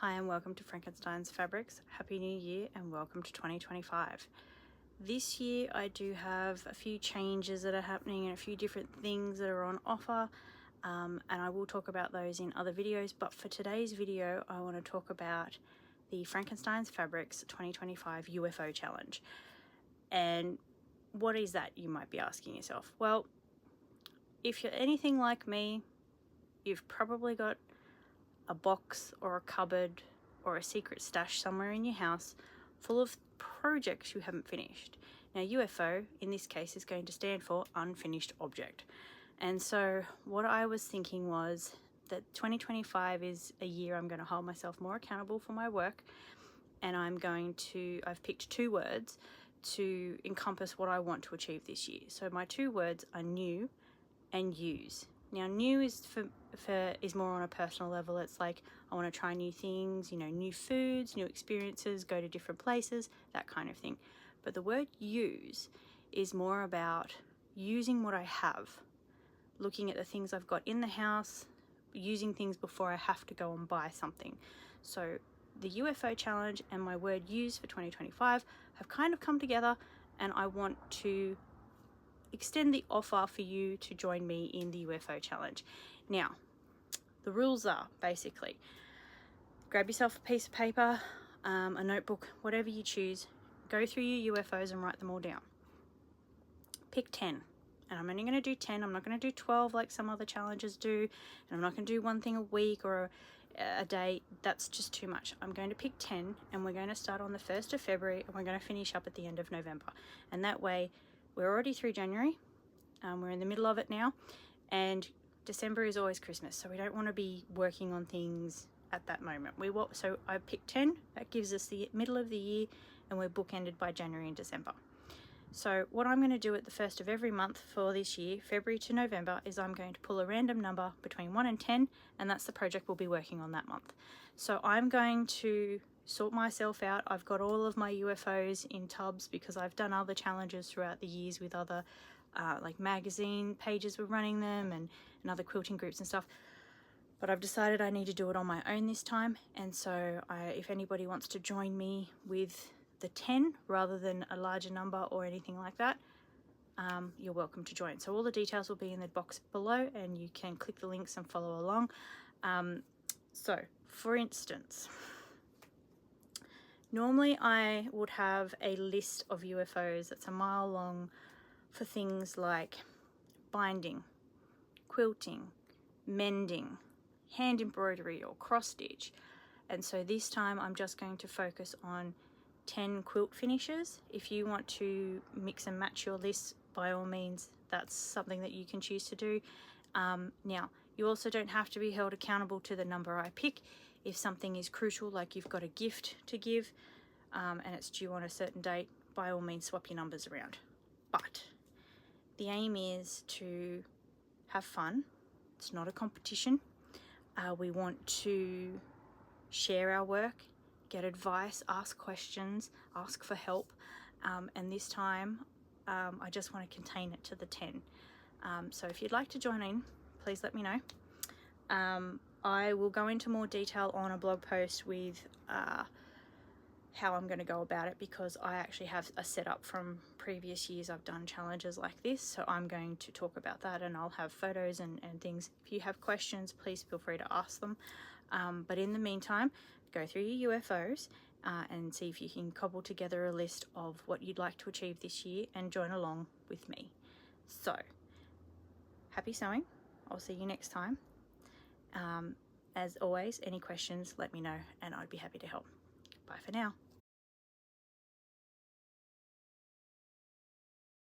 Hi and welcome to Frankenstein's Fabrics. Happy New Year and welcome to 2025. This year I do have a few changes that are happening and a few different things that are on offer, and I will talk about those in other videos, but for today's video I want to talk about the Frankenstein's Fabrics 2025 UFO Challenge. And what is that, you might be asking yourself? Well, if you're anything like me, you've probably got a box or a cupboard or a secret stash somewhere in your house full of projects you haven't finished. Now UFO in this case is going to stand for unfinished object, and so what I was thinking was that 2025 is a year I'm going to hold myself more accountable for my work, and I've picked two words to encompass what I want to achieve this year. So my two words are new and use. Now new is is more on a personal level. It's like I want to try new things, new foods, new experiences, go to different places, that kind of thing. But the word use is more about using what I have, looking at the things I've got in the house, using things before I have to go and buy something. So the UFO challenge and my word use for 2025 have kind of come together, and I want to extend the offer for you to join me in the UFO challenge. Now, the rules are basically grab yourself a piece of paper, a notebook, whatever you choose, go through your UFOs and write them all down. Pick 10, and I'm only going to do 10. I'm not going to do 12 like some other challenges do, and I'm not going to do one thing a week or a day. That's just too much. I'm going to pick 10, and we're going to start on the 1st of February and we're going to finish up at the end of November, and that way we're already through January, we're in the middle of it now, and December is always Christmas, so we don't want to be working on things at that moment. So I picked 10, that gives us the middle of the year, and we're bookended by January and December. So what I'm going to do at the first of every month for this year, February to November, is I'm going to pull a random number between 1 and 10, and that's the project we'll be working on that month. So I'm going to sort myself out. I've got all of my UFOs in tubs because I've done other challenges throughout the years with other like magazine pages were running them, and other quilting groups and stuff, but I've decided I need to do it on my own this time. And so if anybody wants to join me with the 10 rather than a larger number or anything like that, you're welcome to join. So all the details will be in the box below, and you can click the links and follow along. So for instance, normally I would have a list of UFOs that's a mile long for things like binding, quilting, mending, hand embroidery or cross stitch. And so this time I'm just going to focus on 10 quilt finishes. If you want to mix and match your list, by all means, that's something that you can choose to do. Now, you also don't have to be held accountable to the number I pick. If something is crucial, like you've got a gift to give, and it's due on a certain date, by all means swap your numbers around. But the aim is to have fun. It's not a competition. We want to share our work, get advice, ask questions, ask for help, and this time I just want to contain it to the 10. So if you'd like to join in, please let me know. I will go into more detail on a blog post with how I'm going to go about it, because I actually have a setup from previous years I've done challenges like this, so I'm going to talk about that, and I'll have photos and things. If you have questions, please feel free to ask them, but in the meantime, go through your UFOs and see if you can cobble together a list of what you'd like to achieve this year and join along with me. So happy sewing. I'll see you next time. As always, any questions, let me know and I'd be happy to help. Bye for now.